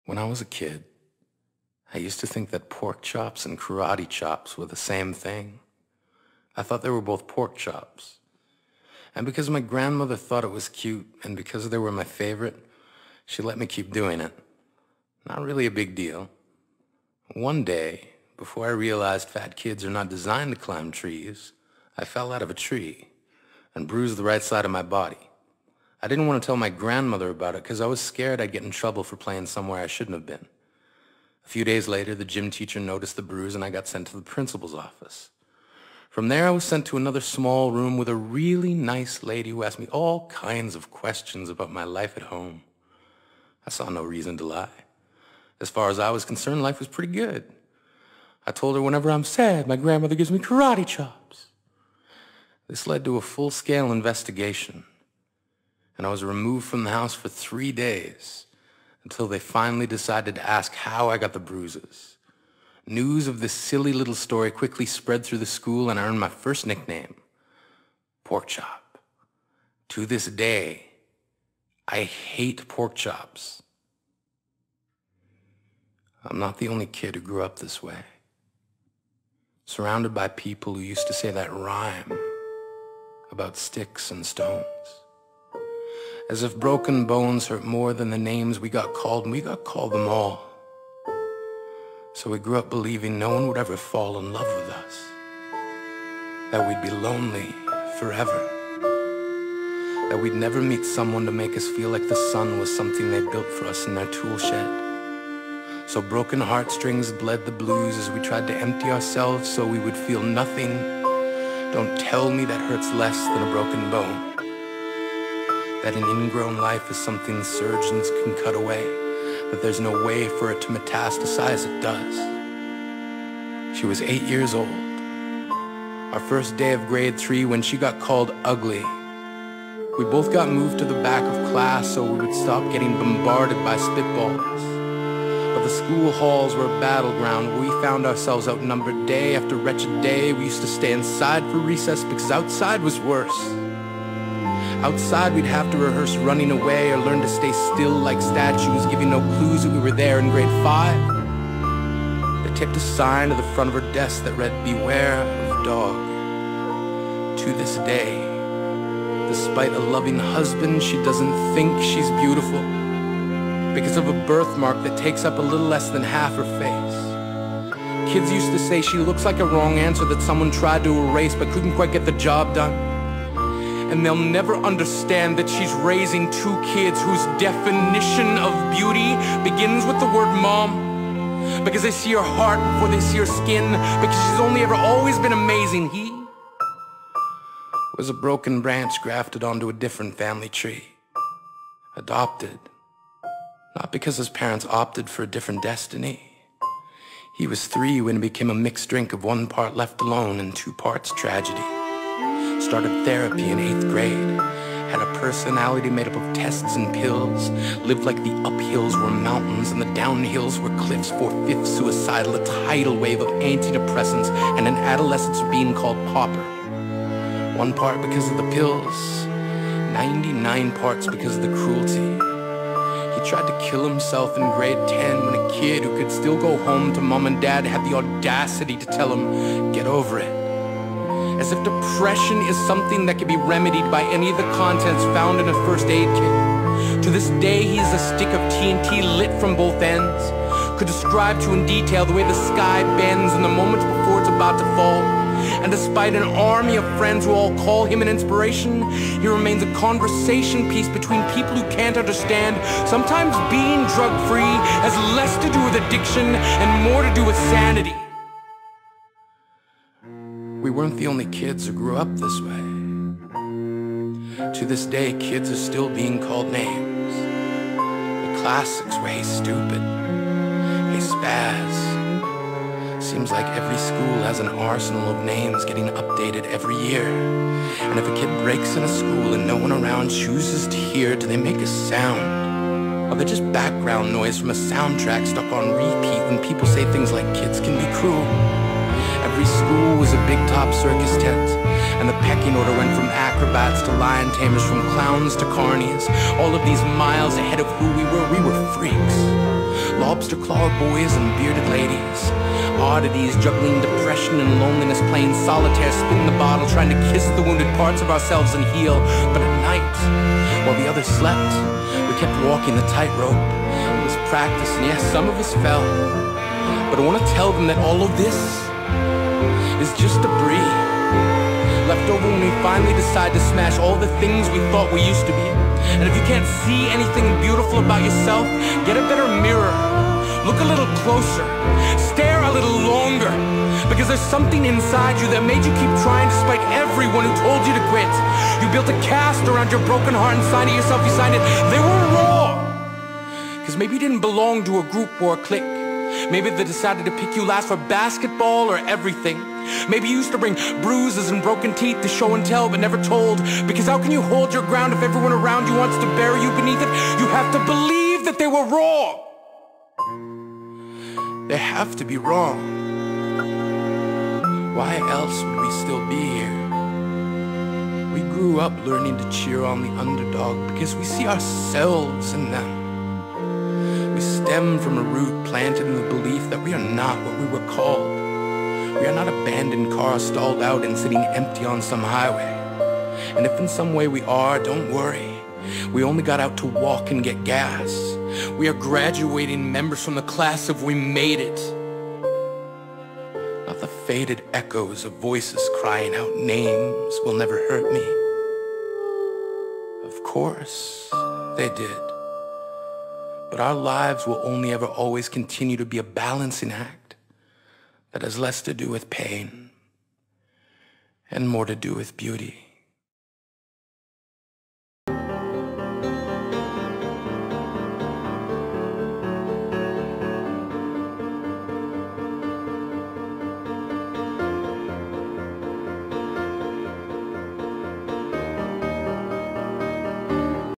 When I was a kid, I used to think that pork chops and karate chops were the same thing. I thought they were both pork chops. And because my grandmother thought it was cute, and because they were my favorite, she let me keep doing it. Not really a big deal. One day, before I realized fat kids are not designed to climb trees, I fell out of a tree and bruised the right side of my body. I didn't want to tell my grandmother about it because I was scared I'd get in trouble for playing somewhere I shouldn't have been. A few days later, the gym teacher noticed the bruise and I got sent to the principal's office. From there, I was sent to another small room with a really nice lady who asked me all kinds of questions about my life at home. I saw no reason to lie. As far as I was concerned, life was pretty good. I told her whenever I'm sad, my grandmother gives me karate chops. This led to a full-scale investigation, and I was removed from the house for 3 days until they finally decided to ask how I got the bruises. News of this silly little story quickly spread through the school, and I earned my first nickname, Pork Chop. To this day, I hate pork chops. I'm not the only kid who grew up this way. Surrounded by people who used to say that rhyme about sticks and stones. As if broken bones hurt more than the names we got called, and we got called them all. So we grew up believing no one would ever fall in love with us. That we'd be lonely forever. That we'd never meet someone to make us feel like the sun was something they built for us in their tool shed. So broken heartstrings bled the blues as we tried to empty ourselves so we would feel nothing. Don't tell me that hurts less than a broken bone. That an ingrown life is something surgeons can cut away, that there's no way for it to metastasize, it does. She was 8 years old. Our first day of grade 3 when she got called ugly. We both got moved to the back of class so we would stop getting bombarded by spitballs. But the school halls were a battleground where we found ourselves outnumbered day after wretched day. We used to stay inside for recess because outside was worse. Outside we'd have to rehearse running away or learn to stay still like statues, giving no clues that we were there in grade 5. They taped a sign to the front of her desk that read, "Beware of dog." To this day, despite a loving husband, she doesn't think she's beautiful because of a birthmark that takes up a little less than half her face. Kids used to say she looks like a wrong answer that someone tried to erase but couldn't quite get the job done. And they'll never understand that she's raising 2 kids whose definition of beauty begins with the word mom. Because they see her heart before they see her skin. Because she's only ever always been amazing. He was a broken branch grafted onto a different family tree. Adopted. Not because his parents opted for a different destiny. He was 3 when it became a mixed drink of 1 part left alone and 2 parts tragedy. Started therapy in 8th grade, had a personality made up of tests and pills, lived like the uphills were mountains and the downhills were cliffs, 4/5 suicidal, a tidal wave of antidepressants, and an adolescence being called pauper. 1 part because of the pills, 99 parts because of the cruelty. He tried to kill himself in grade 10 when a kid who could still go home to mom and dad had the audacity to tell him, "Get over it." As if depression is something that can be remedied by any of the contents found in a first aid kit. To this day, he is a stick of TNT lit from both ends. Could describe to you in detail the way the sky bends in the moments before it's about to fall. And despite an army of friends who all call him an inspiration, he remains a conversation piece between people who can't understand. Sometimes being drug-free has less to do with addiction and more to do with sanity. We weren't the only kids who grew up this way. To this day, kids are still being called names. The classics were "Hey Stupid," "Hey Spaz." Seems like every school has an arsenal of names getting updated every year. And if a kid breaks in a school and no one around chooses to hear, do they make a sound? Or they're just background noise from a soundtrack stuck on repeat when people say things like kids can be cruel? Every school was a big top circus tent, and the pecking order went from acrobats to lion tamers, from clowns to carnies. All of these miles ahead of who we were freaks. Lobster claw boys and bearded ladies, oddities juggling depression and loneliness, playing solitaire, spin the bottle, trying to kiss the wounded parts of ourselves and heal. But at night, while the others slept, we kept walking the tightrope. It was practice, and yes, some of us fell. But I want to tell them that all of this is just debris left over when we finally decide to smash all the things we thought we used to be. And if you can't see anything beautiful about yourself, get a better mirror. Look a little closer. Stare a little longer. Because there's something inside you that made you keep trying despite everyone who told you to quit. You built a cast around your broken heart and signed it yourself. You signed it. They were raw. Because maybe you didn't belong to a group or a clique. Maybe they decided to pick you last for basketball or everything. Maybe you used to bring bruises and broken teeth to show and tell but never told. Because how can you hold your ground if everyone around you wants to bury you beneath it? You have to believe that they were wrong. They have to be wrong. Why else would we still be here? We grew up learning to cheer on the underdog because we see ourselves in them. We stem from a root planted in the belief that we are not what we were called. We are not abandoned cars stalled out and sitting empty on some highway. And if in some way we are, don't worry. We only got out to walk and get gas. We are graduating members from the class of We Made It. Not the faded echoes of voices crying out names will never hurt me. Of course, they did. But our lives will only ever always continue to be a balancing act that has less to do with pain and more to do with beauty.